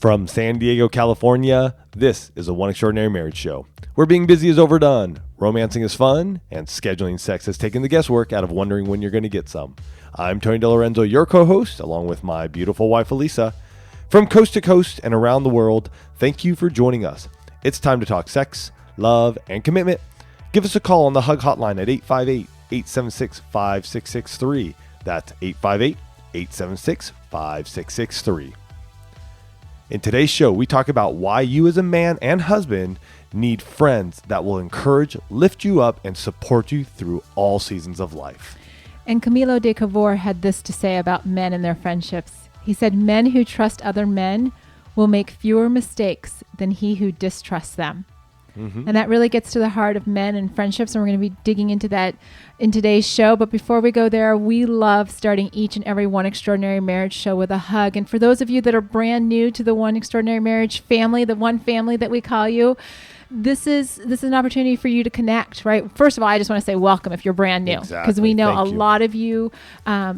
From San Diego, California, this is a One Extraordinary Marriage Show, where being busy is overdone, romancing is fun, and scheduling sex has taken the guesswork out of wondering when you're going to get some. I'm Tony DeLorenzo, your co-host, along with my beautiful wife, Elisa. From coast to coast and around the world, thank you for joining us. It's time to talk sex, love, and commitment. Give us a call on the Hug Hotline at 858-876-5663. That's 858-876-5663. In today's show, we talk about why you as a man and husband need friends that will encourage, lift you up, and support you through all seasons of life. And Camilo de Cavour had this to say about men and their friendships. He said, men who trust other men will make fewer mistakes than he who distrusts them. Mm-hmm. And that really gets to the heart of men and friendships, and we're going to be digging into that in today's show. But before we go there, we love starting each and every One Extraordinary Marriage show with a hug. And for those of you that are brand new to the One Extraordinary Marriage family, the one family that we call you, this is an opportunity for you to connect, right? First of all, I just want to say welcome if you're brand new, because we know a lot of you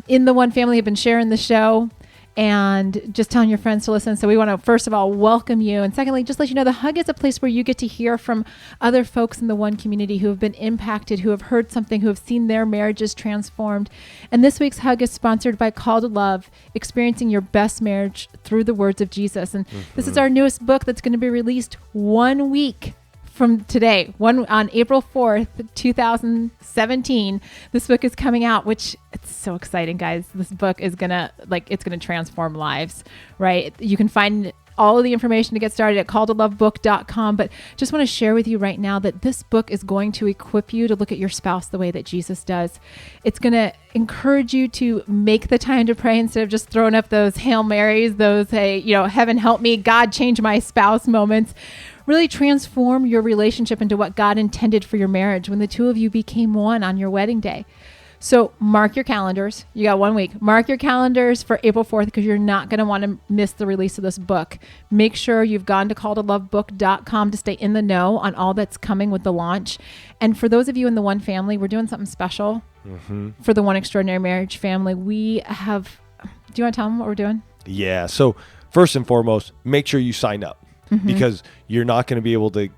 in the one family have been sharing the show and just telling your friends to listen. So we want to, first of all, welcome you. And secondly, just let you know the Hug is a place where you get to hear from other folks in the one community who have been impacted, who have heard something, who have seen their marriages transformed. And this week's Hug is sponsored by Call to Love, Experiencing Your Best Marriage Through the Words of Jesus. And this is our newest book that's going to be released 1 week from today, on April 4th, 2017. This book is coming out, which it's so exciting, guys. This book is it's gonna transform lives, right? You can find all of the information to get started at calltolovebook.com, but just want to share with you right now that this book is going to equip you to look at your spouse the way that Jesus does. It's going to encourage you to make the time to pray instead of just throwing up those Hail Marys, those, hey, heaven help me, God change my spouse moments. Really transform your relationship into what God intended for your marriage when the two of you became one on your wedding day. So mark your calendars. You got 1 week. Mark your calendars for April 4th because you're not going to want to miss the release of this book. Make sure you've gone to calltolovebook.com to stay in the know on all that's coming with the launch. And for those of you in the One family, we're doing something special for the One Extraordinary Marriage family. We have, do you want to tell them what we're doing? Yeah. So first and foremost, make sure you sign up because you're not going to be able to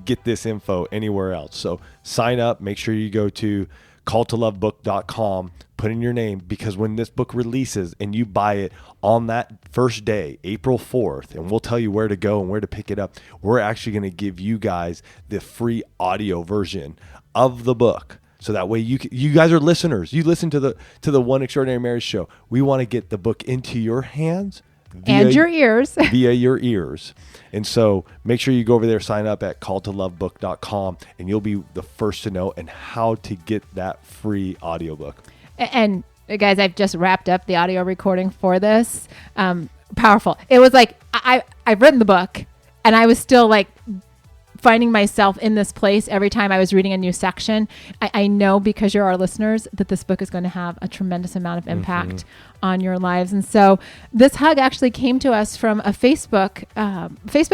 get this info anywhere else. So sign up. Make sure you go to calltolovebook.com, put in your name, because when this book releases and you buy it on that first day, April 4th, and we'll tell you where to go and where to pick it up, we're actually going to give you guys the free audio version of the book. So that way you guys are listeners. You listen to the One Extraordinary Marriage show. We want to get the book into your hands and your ears. Via your ears. And so make sure you go over there, sign up at calltolovebook.com, and you'll be the first to know and how to get that free audiobook. And guys, I've just wrapped up the audio recording for this. Powerful. It was like, I've written the book and I was still like finding myself in this place every time I was reading a new section. I know, because you're our listeners, that this book is going to have a tremendous amount of impact on your lives. And so this hug actually came to us from a Facebook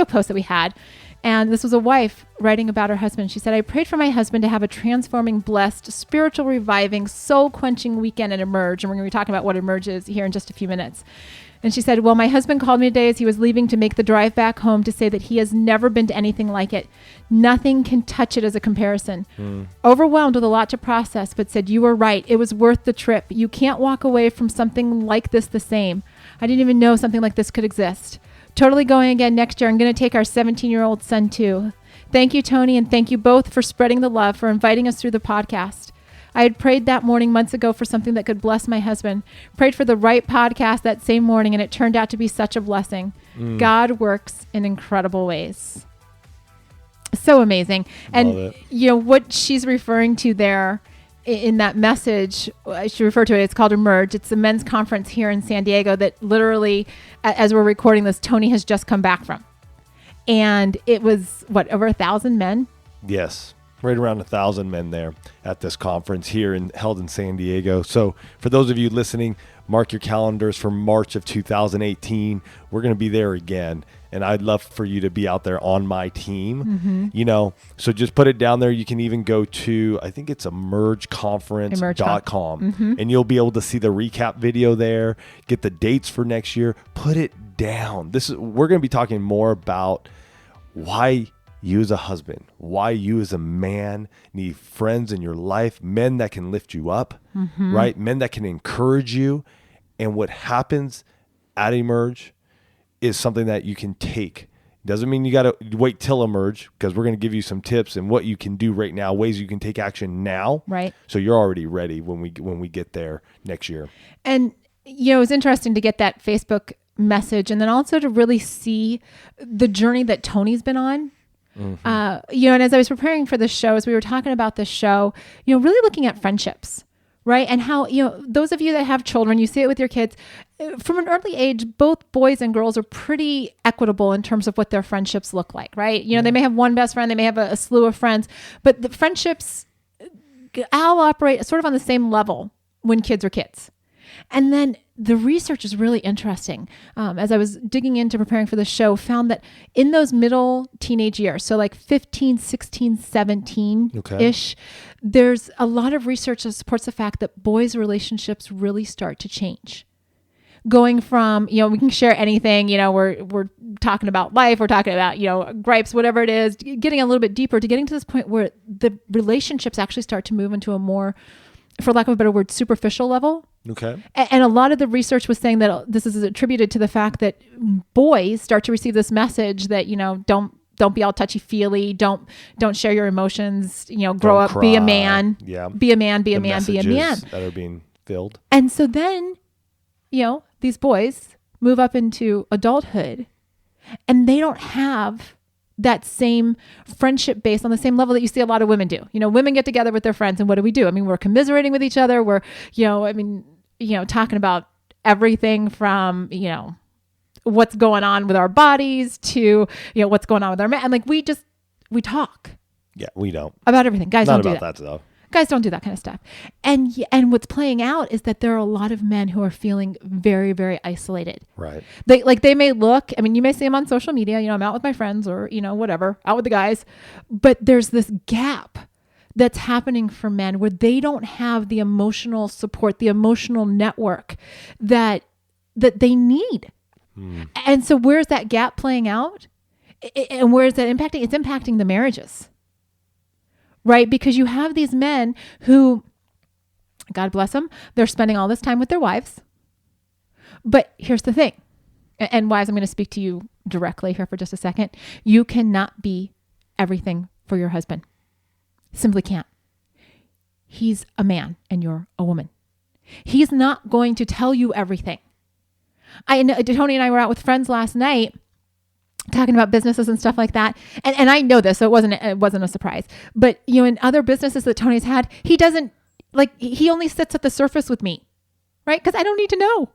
post that we had. And this was a wife writing about her husband. She said, I prayed for my husband to have a transforming, blessed, spiritual, reviving, soul-quenching weekend at Emerge. And we're going to be talking about what Emerge is here in just a few minutes. And she said, well, my husband called me today as he was leaving to make the drive back home to say that he has never been to anything like it. Nothing can touch it as a comparison. Overwhelmed with a lot to process, but said, you were right. It was worth the trip. You can't walk away from something like this the same. I didn't even know something like this could exist. Totally going again next year. I'm going to take our 17-year-old son too. Thank you, Tony, and thank you both for spreading the love, for inviting us through the podcast. I had prayed that morning months ago for something that could bless my husband. Prayed for the right podcast that same morning, and it turned out to be such a blessing. God works in incredible ways. So amazing. And what she's referring to there in that message, I should refer to it, it's called Emerge. It's a men's conference here in San Diego that literally, as we're recording this, Tony has just come back from. And it was, over 1,000 men? Yes. Right around 1,000 men there at this conference held in San Diego. So for those of you listening, mark your calendars for March of 2018. We're going to be there again. And I'd love for you to be out there on my team, so just put it down there. You can even go to, I think it's emergeconference.com and you'll be able to see the recap video there, get the dates for next year, put it down. We're going to be talking more about why you as a husband, why you as a man need friends in your life, men that can lift you up, right? Men that can encourage you. And what happens at Emerge is something that you can take. Doesn't mean you got to wait till Emerge, because we're going to give you some tips and what you can do right now, ways you can take action now. Right. So you're already ready when we get there next year. And, you know, it was interesting to get that Facebook message, and then also to really see the journey that Tony's been on. You know, and as I was preparing for this show, as we were talking about this show, you know, really looking at friendships, right? And how, you know, those of you that have children, you see it with your kids from an early age, both boys and girls are pretty equitable in terms of what their friendships look like, right? You know, they may have one best friend, they may have a slew of friends, but the friendships all operate sort of on the same level when kids are kids. And then the research is really interesting. As I was digging into preparing for the show, found that in those middle teenage years, so like 15, 16, 17-ish, there's a lot of research that supports the fact that boys' relationships really start to change. Going from, you know, we can share anything, you know, we're talking about life, we're talking about, you know, gripes, whatever it is, getting a little bit deeper to getting to this point where the relationships actually start to move into a more, for lack of a better word, superficial level. Okay. And a lot of the research was saying that this is attributed to the fact that boys start to receive this message that, you know, don't be all touchy-feely, don't share your emotions, you know, grow up, be a man, be a man, be a man, be a man. That are being filled. And so then, you know, these boys move up into adulthood and they don't have that same friendship base on the same level that you see a lot of women do. You know, women get together with their friends and what do? I mean, we're commiserating with each other. We're, you know, I mean, you know, talking about everything from, you know, what's going on with our bodies to, you know, what's going on with our men. And like, we talk. Yeah, we don't. About everything. Guys Not don't do about that. that stuff. Guys don't do that kind of stuff. And what's playing out is that there are a lot of men who are feeling very, very isolated. Right. They may look, I mean, you may see them on social media, you know, I'm out with my friends or, you know, whatever, out with the guys, but there's this gap that's happening for men where they don't have the emotional support, the emotional network that they need. And so where's that gap playing out? And where is that impacting? It's impacting the marriages. Right? Because you have these men who, God bless them, they're spending all this time with their wives. But here's the thing. And wives, I'm going to speak to you directly here for just a second. You cannot be everything for your husband. Simply can't. He's a man and you're a woman. He's not going to tell you everything. Tony and I were out with friends last night talking about businesses and stuff like that. And I know this, so it wasn't a surprise. But, you know, in other businesses that Tony's had, he doesn't, like, he only sits at the surface with me, right? Because I don't need to know.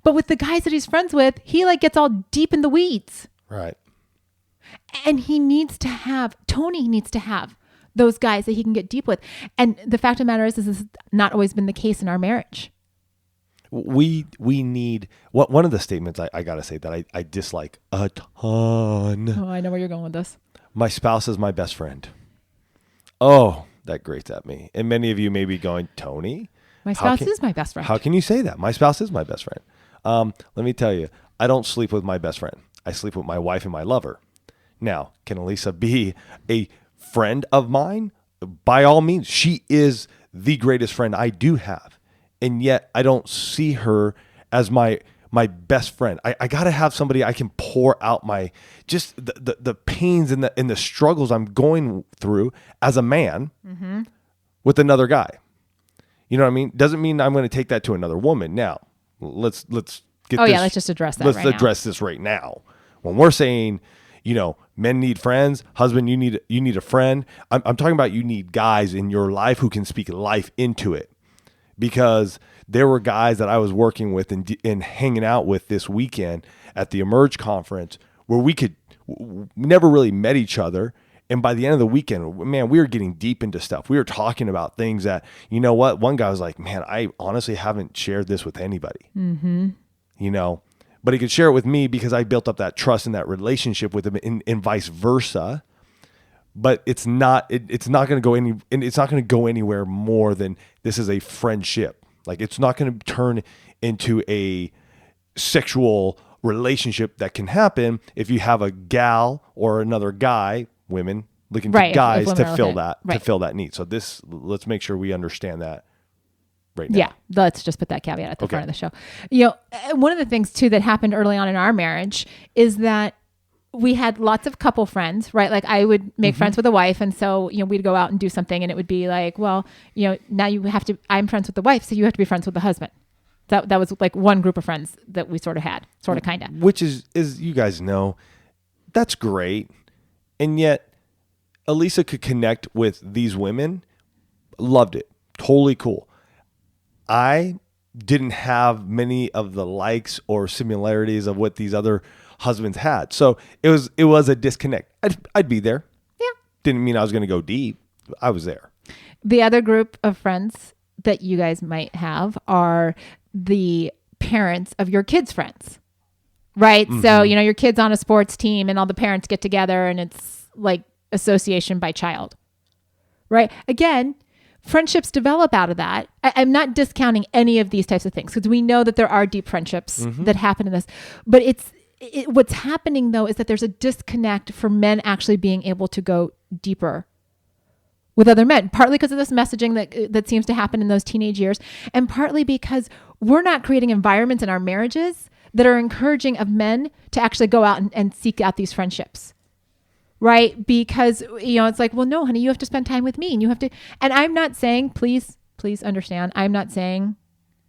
But with the guys that he's friends with, he like gets all deep in the weeds. Right. And Tony needs to have those guys that he can get deep with. And the fact of the matter is this has not always been the case in our marriage. We need one of the statements I gotta say that I dislike a ton. Oh, I know where you're going with this. My spouse is my best friend. Oh, that grates at me. And many of you may be going, Tony, my spouse is my best friend. How can you say that? My spouse is my best friend. Let me tell you, I don't sleep with my best friend. I sleep with my wife and my lover. Now, can Elisa be a friend of mine? By all means, she is the greatest friend I do have. And yet I don't see her as my best friend. I got to have somebody I can pour out my, just the pains and the struggles I'm going through as a man with another guy. You know what I mean? Doesn't mean I'm going to take that to another woman. Now, let's get this. Let's just address that Let's address this right now. When we're saying, you know, men need friends, husband, you need a friend. I'm talking about you need guys in your life who can speak life into it. Because there were guys that I was working with and hanging out with this weekend at the Emerge conference where we never really met each other. And by the end of the weekend, man, we were getting deep into stuff. We were talking about things that, you know what? One guy was like, man, I honestly haven't shared this with anybody, you know, but he could share it with me because I built up that trust and that relationship with him and vice versa. But it's not going to go anywhere more than this is a friendship. Like, it's not going to turn into a sexual relationship that can happen if you have a gal or another guy, women looking Right, to guys if to women are fill looking- that, right. to fill that need. So let's make sure we understand that right now. Yeah, let's just put that caveat at the Okay. front of the show. One of the things too that happened early on in our marriage is that we had lots of couple friends, right? Like I would make friends with a wife. And so, we'd go out and do something and it would be like, well, now I'm friends with the wife. So you have to be friends with the husband. That was like one group of friends that we sort of had, kind of. Which is you guys know, that's great. And yet Elisa could connect with these women. Loved it. Totally cool. I didn't have many of the likes or similarities of what these other husbands had. So it was a disconnect. I'd be there. Yeah. Didn't mean I was going to go deep. I was there. The other group of friends that you guys might have are the parents of your kids' friends, right? So, your kid's on a sports team and all the parents get together and it's like association by child, right? Again, friendships develop out of that. I'm not discounting any of these types of things because we know that there are deep friendships that happen in this, but what's happening though is that there's a disconnect for men actually being able to go deeper with other men, partly because of this messaging that seems to happen in those teenage years, and partly because we're not creating environments in our marriages that are encouraging of men to actually go out and seek out these friendships. Right? Because, it's like, well, no, honey, you have to spend time with me and you have to, and I'm not saying, please understand, I'm not saying,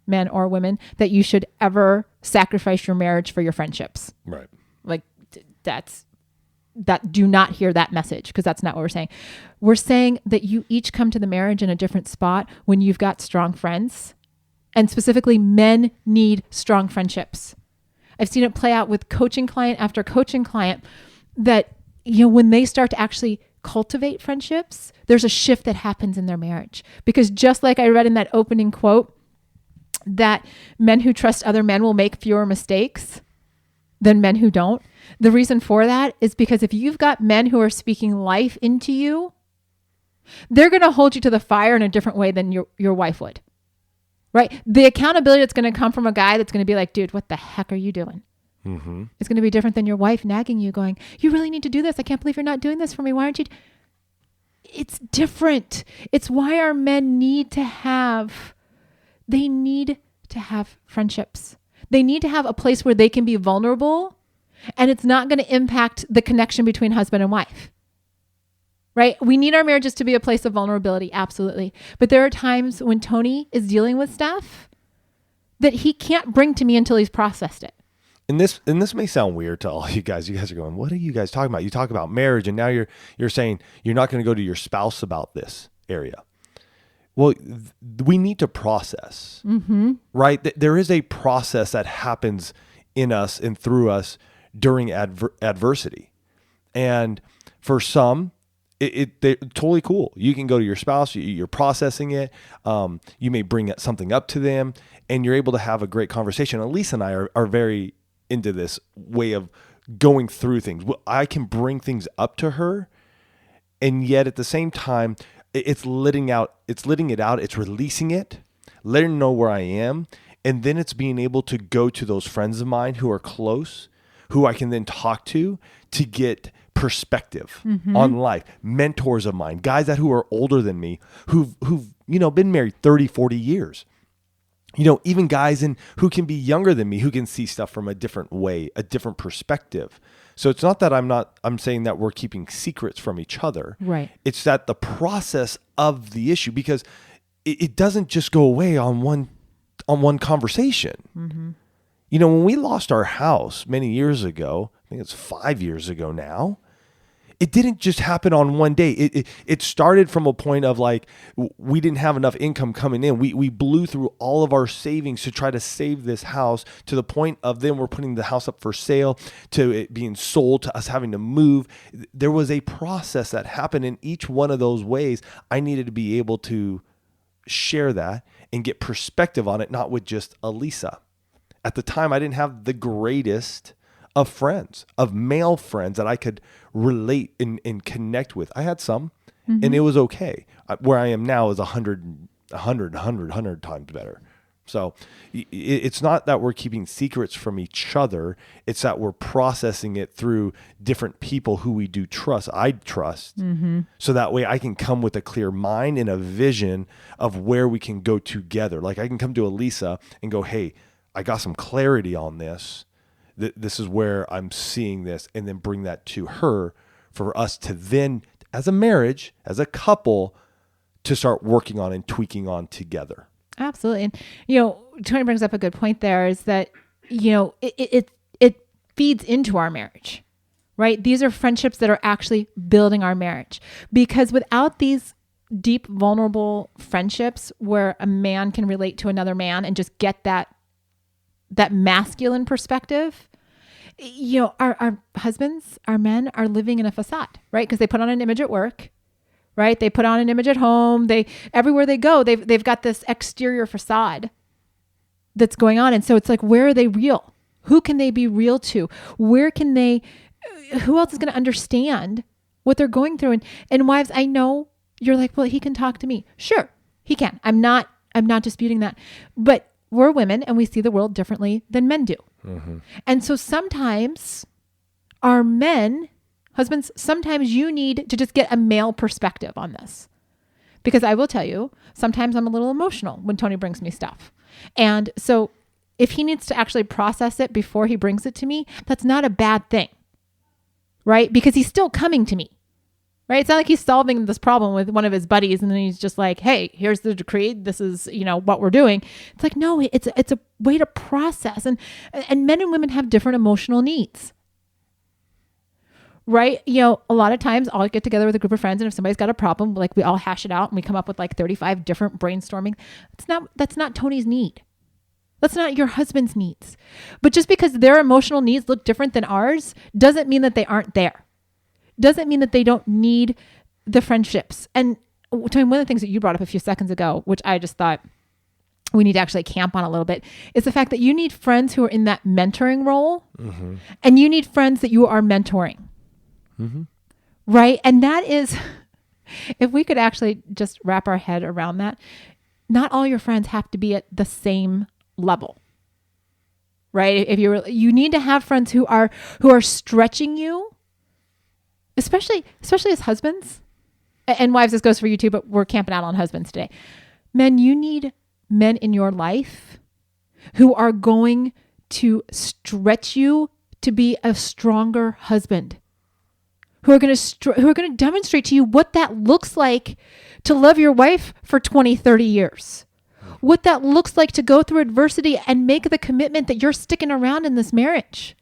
men or women, that you should ever sacrifice your marriage for your friendships. Right. Like do not hear that message because that's not what we're saying. We're saying that you each come to the marriage in a different spot when you've got strong friends, and specifically men need strong friendships. I've seen it play out with coaching client after coaching client that, when they start to actually cultivate friendships, there's a shift that happens in their marriage. Because just like I read in that opening quote, that men who trust other men will make fewer mistakes than men who don't. The reason for that is because if you've got men who are speaking life into you, they're going to hold you to the fire in a different way than your wife would, right? The accountability that's going to come from a guy that's going to be like, dude, what the heck are you doing? Mm-hmm. It's going to be different than your wife nagging you going, you really need to do this. I can't believe you're not doing this for me. Why aren't you? It's different. It's why our men need to have friendships. They need to have a place where they can be vulnerable and it's not going to impact the connection between husband and wife, right? We need our marriages to be a place of vulnerability. Absolutely. But there are times when Tony is dealing with stuff that he can't bring to me until he's processed it. And this may sound weird to all you guys. You guys are going, what are you guys talking about? You talk about marriage and now you're saying you're not going to go to your spouse about this area. Well, we need to process, right? There is a process that happens in us and through us during adversity. And for some, they're totally cool. You can go to your spouse, you're processing it. You may bring something up to them and you're able to have a great conversation. Elisa and I are very into this way of going through things. I can bring things up to her, and yet at the same time, it's letting it out, it's releasing it, letting her know where I am, and then it's being able to go to those friends of mine who are close, who I can then talk to get perspective on life, mentors of mine, guys who are older than me, who've been married 30, 40 years. Even guys who can be younger than me, who can see stuff from a different way, a different perspective. So it's not that I'm saying that we're keeping secrets from each other. Right. It's that the process of the issue, because it doesn't just go away on one conversation. Mm-hmm. When we lost our house many years ago, I think it's 5 years ago now, it didn't just happen on one day. It started from a point of like, we didn't have enough income coming in. We blew through all of our savings to try to save this house, to the point of then we're putting the house up for sale, to it being sold, to us having to move. There was a process that happened in each one of those ways. I needed to be able to share that and get perspective on it, not with just Elisa. At the time, I didn't have the greatest of friends, of male friends that I could relate and connect with. I had some, and it was okay. Where I am now is 100 times better. So it's not that we're keeping secrets from each other. It's that we're processing it through different people who we do trust. I trust. So that way I can come with a clear mind and a vision of where we can go together. Like I can come to Elisa and go, hey, I got some clarity on this. This is where I'm seeing this, and then bring that to her for us to then, as a marriage, as a couple, to start working on and tweaking on together. Absolutely. And, Tony brings up a good point there is that, it feeds into our marriage, right? These are friendships that are actually building our marriage, because without these deep, vulnerable friendships where a man can relate to another man and just get that masculine perspective, our husbands, our men are living in a facade, right? Because they put on an image at work, right? They put on an image at home. Everywhere they go, they've got this exterior facade that's going on. And so it's like, where are they real? Who can they be real to? Who else is going to understand what they're going through? And wives, I know you're like, well, he can talk to me. Sure, he can. I'm not disputing that. But we're women and we see the world differently than men do. And so sometimes our men, husbands, sometimes you need to just get a male perspective on this, because I will tell you, sometimes I'm a little emotional when Tony brings me stuff. And so if he needs to actually process it before he brings it to me, that's not a bad thing, right? Because he's still coming to me, right? It's not like he's solving this problem with one of his buddies and then he's just like, hey, here's the decree. This is, what we're doing. It's like, no, it's a way to process. And men and women have different emotional needs. Right? A lot of times I'll get together with a group of friends, and if somebody's got a problem, like we all hash it out and we come up with like 35 different brainstorming. That's not Tony's need. That's not your husband's needs. But just because their emotional needs look different than ours doesn't mean that they aren't there. Doesn't mean that they don't need the friendships. And Tony, one of the things that you brought up a few seconds ago, which I just thought we need to actually camp on a little bit, is the fact that you need friends who are in that mentoring role, and you need friends that you are mentoring. Right? And that is, if we could actually just wrap our head around that, not all your friends have to be at the same level, right? If you need to have friends who are stretching you, especially as husbands and wives. This goes for you too, but we're camping out on husbands today. Men, you need men in your life who are going to stretch you to be a stronger husband, who are going to demonstrate to you what that looks like to love your wife for 20, 30 years. What that looks like to go through adversity and make the commitment that you're sticking around in this marriage.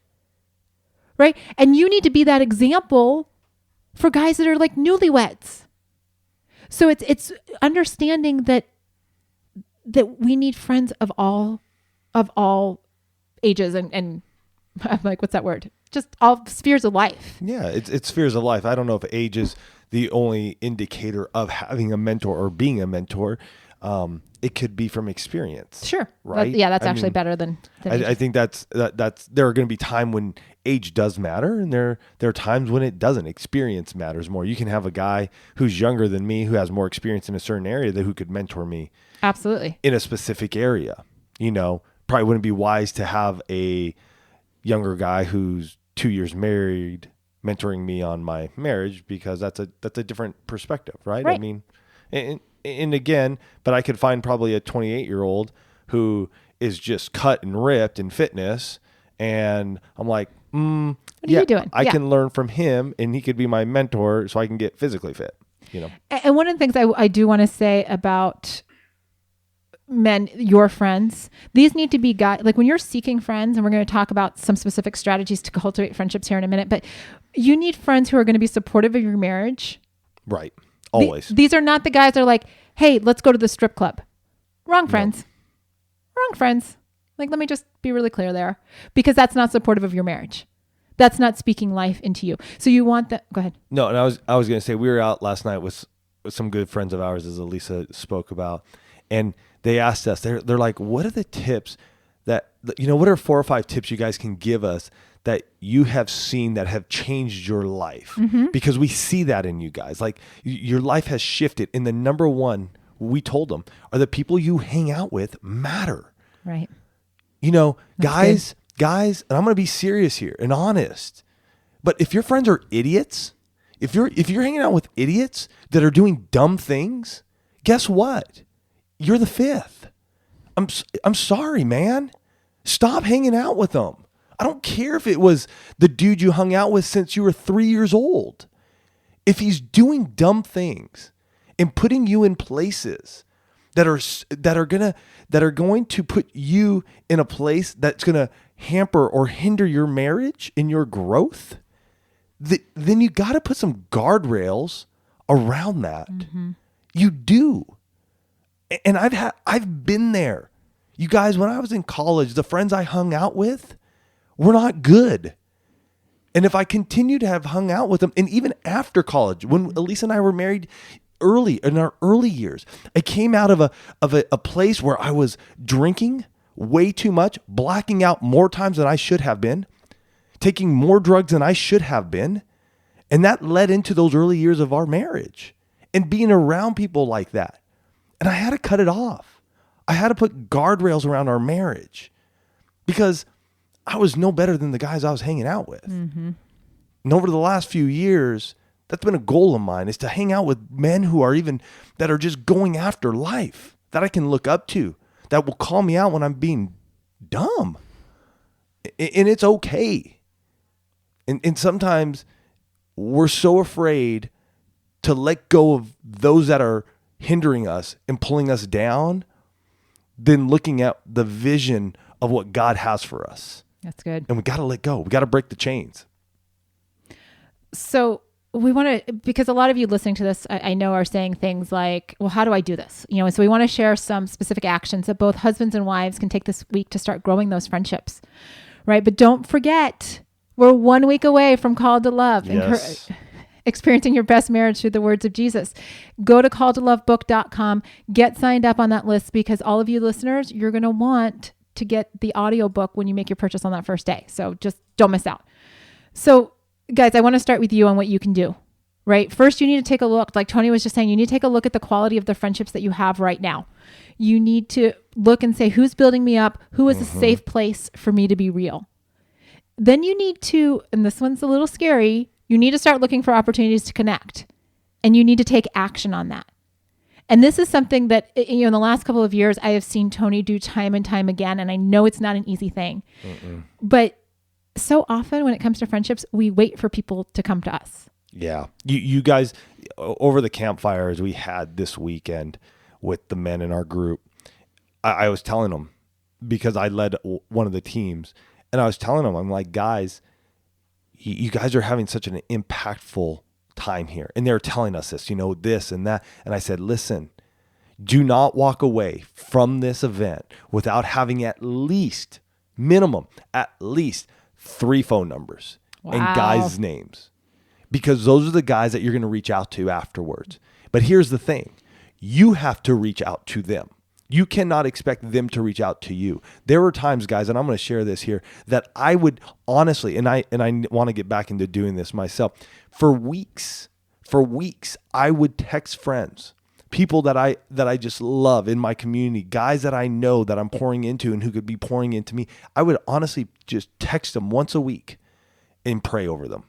Right? And you need to be that example for guys that are like newlyweds. So it's understanding that we need friends of all ages and I'm like, what's that word? Just all spheres of life. Yeah, it's spheres of life. I don't know if age is the only indicator of having a mentor or being a mentor. It could be from experience. Sure. Right? That's actually better than I think that's there are going to be time when age does matter, and there are times when it doesn't. Experience matters more. You can have a guy who's younger than me who has more experience in a certain area who could mentor me. Absolutely. In a specific area. Probably wouldn't be wise to have a younger guy who's 2 years married mentoring me on my marriage, because that's a different perspective, right? Right. I mean, and again, but I could find probably a 28-year-old who is just cut and ripped in fitness, and I'm like, what are you doing? I can learn from him, and he could be my mentor, so I can get physically fit. And one of the things I do want to say about men, your friends, these need to be guys, like when you're seeking friends, and we're going to talk about some specific strategies to cultivate friendships here in a minute, but you need friends who are going to be supportive of your marriage. Right. Always. These are not the guys that are like, hey, let's go to the strip club. Wrong friends. No. Wrong friends. Like, let me just be really clear there, because that's not supportive of your marriage. That's not speaking life into you. So you want that. Go ahead. No, and I was going to say, we were out last night with some good friends of ours, as Elisa spoke about, and they asked us, they're like, what are the tips that, what are 4 or 5 tips you guys can give us that you have seen that have changed your life? Mm-hmm. Because we see that in you guys. Like, your life has shifted. And the number one, we told them, are the people you hang out with matter. Right. You know, That's guys, and I'm going to be serious here and honest. But if your friends are idiots, if you're hanging out with idiots that are doing dumb things, guess what? You're the fifth. I'm sorry, man. Stop hanging out with them. I don't care if it was the dude you hung out with since you were 3 years old. If he's doing dumb things and putting you in places that are going to put you in a place that's going to hamper or hinder your marriage and your growth, then you got to put some guardrails around that. Mm-hmm. You do. And I've been there. You guys, when I was in college, the friends I hung out with were not good. And if I continue to have hung out with them, and even after college, when Elisa and I were married early, in our early years, I came out of a place where I was drinking way too much, blacking out more times than I should have been, taking more drugs than I should have been. And that led into those early years of our marriage and being around people like that. And I had to cut it off. I had to put guardrails around our marriage because I was no better than the guys I was hanging out with. Mm-hmm. And over the last few years, that's been a goal of mine, is to hang out with men that are just going after life, that I can look up to, that will call me out when I'm being dumb. And it's okay. And sometimes we're so afraid to let go of those that are hindering us and pulling us down than looking at the vision of what God has for us. That's good. And we got to let go. We got to break the chains. So we want to, because a lot of you listening to this, I know are saying things like, well, how do I do this? You know, and so we want to share some specific actions that both husbands and wives can take this week to start growing those friendships, right? But don't forget, we're 1 week away from Called to Love. Yes. Experiencing your best marriage through the words of Jesus. Go to calledtolovebook.com, get signed up on that list, because all of you listeners, you're going to want to get the audiobook when you make your purchase on that first day. So just don't miss out. So guys, I want to start with you on what you can do, right? First, you need to take a look, like Tony was just saying, you need to take a look at the quality of the friendships that you have right now. You need to look and say, who's building me up? Who is a safe place for me to be real? Then you need to, and this one's a little scary, you need to start looking for opportunities to connect, and you need to take action on that. And this is something that, you know, in the last couple of years, I have seen Tony do time and time again. And I know it's not an easy thing, but so often when it comes to friendships, we wait for people to come to us. Yeah. You guys, over the campfires we had this weekend with the men in our group, I was telling them, because I led one of the teams, and I was telling them, I'm like, guys, you guys are having such an impactful time here. And they're telling us this, you know, this and that. And I said, listen, do not walk away from this event without having at least 3 phone numbers and guys' names, because those are the guys that you're going to reach out to afterwards. But here's the thing. You have to reach out to them. You cannot expect them to reach out to you. There were times, guys, and I'm going to share this here, that I would honestly, and I want to get back into doing this myself. For weeks, I would text friends, people that I just love in my community, guys that I know that I'm pouring into and who could be pouring into me. I would honestly just text them once a week and pray over them,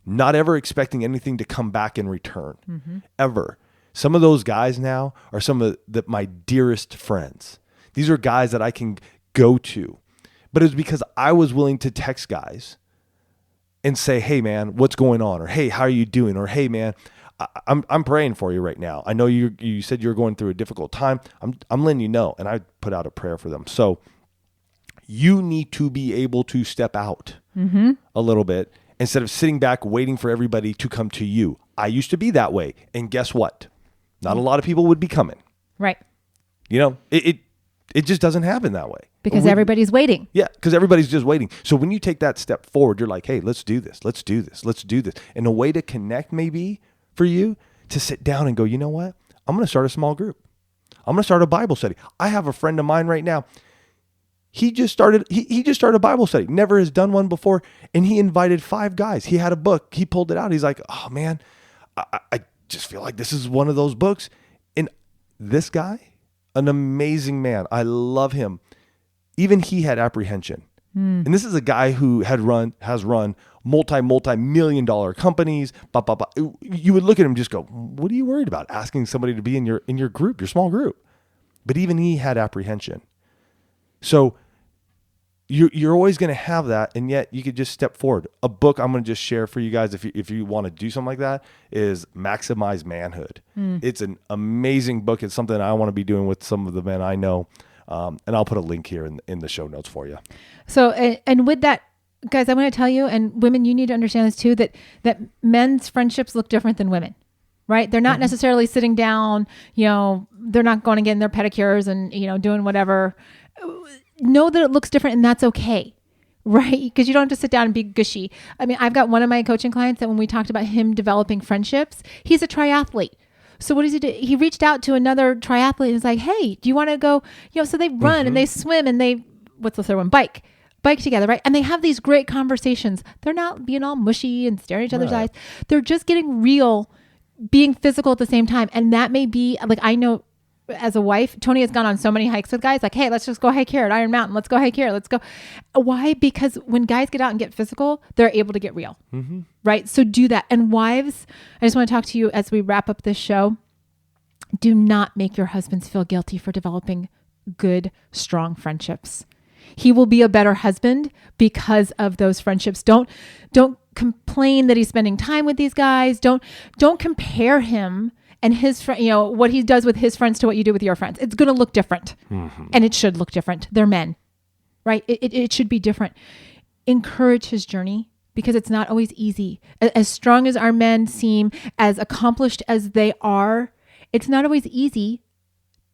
not ever expecting anything to come back in return, ever. Some of those guys now are some of my dearest friends. These are guys that I can go to. But it was because I was willing to text guys and say, hey, man, what's going on? Or, hey, how are you doing? Or, hey, man, I'm praying for you right now. I know you said you're going through a difficult time. I'm letting you know. And I put out a prayer for them. So you need to be able to step out a little bit instead of sitting back waiting for everybody to come to you. I used to be that way. And guess what? Not a lot of people would be coming. Right. You know, it just doesn't happen that way. Because everybody's waiting. Yeah, because everybody's just waiting. So when you take that step forward, you're like, hey, let's do this. Let's do this. Let's do this. And a way to connect may be for you to sit down and go, you know what? I'm going to start a small group. I'm going to start a Bible study. I have a friend of mine right now. He just started a Bible study. Never has done one before. And he invited 5 guys. He had a book. He pulled it out. He's like, oh, man, I just feel like this is one of those books. And this guy, an amazing man, I love him. even he had apprehension. And this is a guy who has run multi-million dollar companies. You would look at him and just go, what are you worried about asking somebody to be in your group, your small group? But even he had apprehension. So you're always going to have that, and yet you could just step forward. A book I'm going to just share for you guys if you want to do something like that is Maximize Manhood. It's an amazing book. It's something I want to be doing with some of the men I know. And I'll put a link here in the show notes for you. So, and with that, guys, I want to tell you, and women, you need to understand this too, that men's friendships look different than women, right? They're not necessarily sitting down, they're not going and getting their pedicures and, doing whatever. Know that it looks different, and that's okay, right? Because you don't have to sit down and be gushy. I mean, I've got one of my coaching clients that when we talked about him developing friendships, he's a triathlete. So what does he do? He reached out to another triathlete and was like, hey, do you want to go? So they run and they swim and they, what's the third one? Bike together, right? And they have these great conversations. They're not being all mushy and staring at each other's eyes. They're just getting real, being physical at the same time. And that may be, like, I know as a wife, Tony has gone on so many hikes with guys, like, hey, let's just go hike here at Iron Mountain. Let's go hike here. Let's go. Why? Because when guys get out and get physical, they're able to get real, right? So do that. And wives, I just want to talk to you as we wrap up this show. Do not make your husbands feel guilty for developing good, strong friendships. He will be a better husband because of those friendships. Don't complain that he's spending time with these guys. Don't compare him and his friend, what he does with his friends to what you do with your friends. It's going to look different, and it should look different. They're men, right? It should be different. Encourage his journey, because it's not always easy. As strong as our men seem, as accomplished as they are, it's not always easy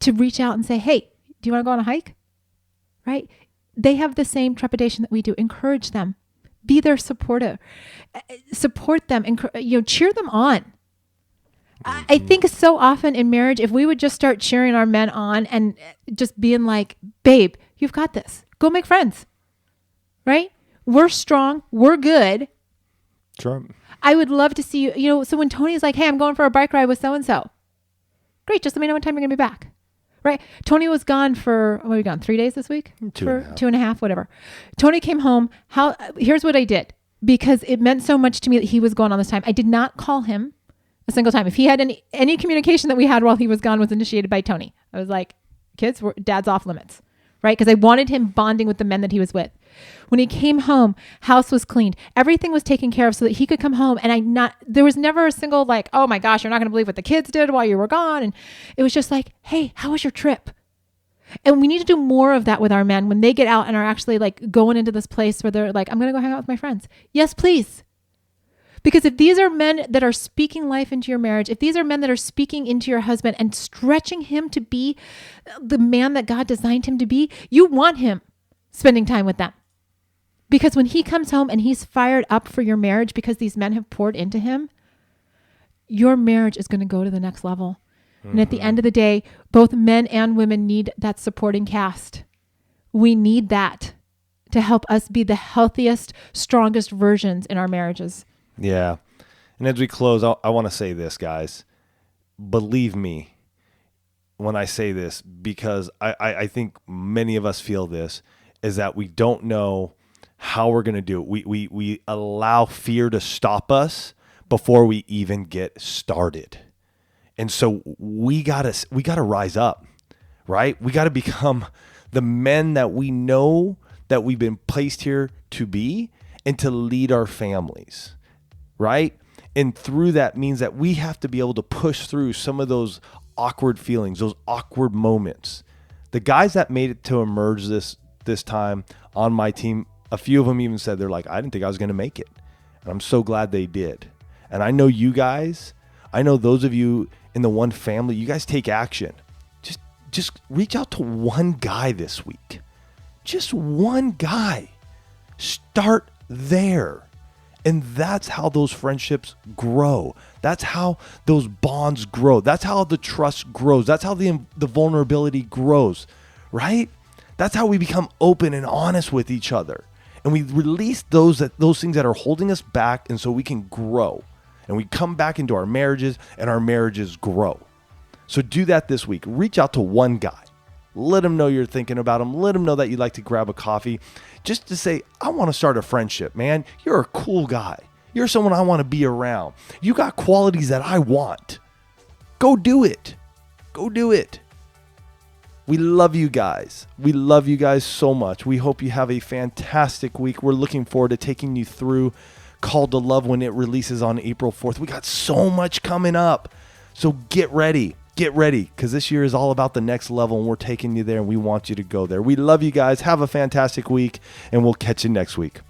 to reach out and say, hey, do you want to go on a hike? Right? They have the same trepidation that we do. Encourage them. Be their supporter. Support them. Cheer them on. I think so often in marriage, if we would just start cheering our men on and just being like, babe, you've got this. Go make friends. Right? We're strong. We're good. Sure. I would love to see you. So when Tony's like, hey, I'm going for a bike ride with so-and-so. Great. Just let me know what time you're going to be back. Right. Tony was gone for, 3 days this week? 2.5, whatever. Tony came home. Here's what I did, because it meant so much to me that he was gone all this time. I did not call him a single time. If he had any communication that we had while he was gone was initiated by Tony. I was like, kids, dad's off limits. Right. Because I wanted him bonding with the men that he was with. When he came home, house was cleaned. Everything was taken care of so that he could come home. And there was never a single like, oh my gosh, you're not going to believe what the kids did while you were gone. And it was just like, hey, how was your trip? And we need to do more of that with our men when they get out and are actually like going into this place where they're like, I'm going to go hang out with my friends. Yes, please. Because if these are men that are speaking life into your marriage, if these are men that are speaking into your husband and stretching him to be the man that God designed him to be, you want him spending time with them. Because when he comes home and he's fired up for your marriage because these men have poured into him, your marriage is going to go to the next level. And at the end of the day, both men and women need that supporting cast. We need that to help us be the healthiest, strongest versions in our marriages. Yeah. And as we close, I want to say this, guys. Believe me when I say this, because I think many of us feel this, is that we don't know how we're going to do it. We allow fear to stop us before we even get started. And so we gotta rise up, right? We got to become the men that we know that we've been placed here to be and to lead our families, right? And through that means that we have to be able to push through some of those awkward feelings, those awkward moments. The guys that made it to emerge this time on my team, a few of them even said, they're like, I didn't think I was going to make it. And I'm so glad they did. And I know you guys, I know those of you in the one family, you guys take action. Just reach out to one guy this week. Just one guy. Start there. And that's how those friendships grow. That's how those bonds grow. That's how the trust grows. That's how the vulnerability grows, right? That's how we become open and honest with each other. And we release those things that are holding us back, and so we can grow. And we come back into our marriages, and our marriages grow. So do that this week. Reach out to one guy. Let them know you're thinking about them. Let them know that you'd like to grab a coffee just to say, I want to start a friendship, man. You're a cool guy. You're someone I want to be around. You got qualities that I want. Go do it. Go do it. We love you guys. We love you guys so much. We hope you have a fantastic week. We're looking forward to taking you through Called to Love when it releases on April 4th. We got so much coming up. So get ready. Get ready, because this year is all about the next level, and we're taking you there, and we want you to go there. We love you guys. Have a fantastic week, and we'll catch you next week.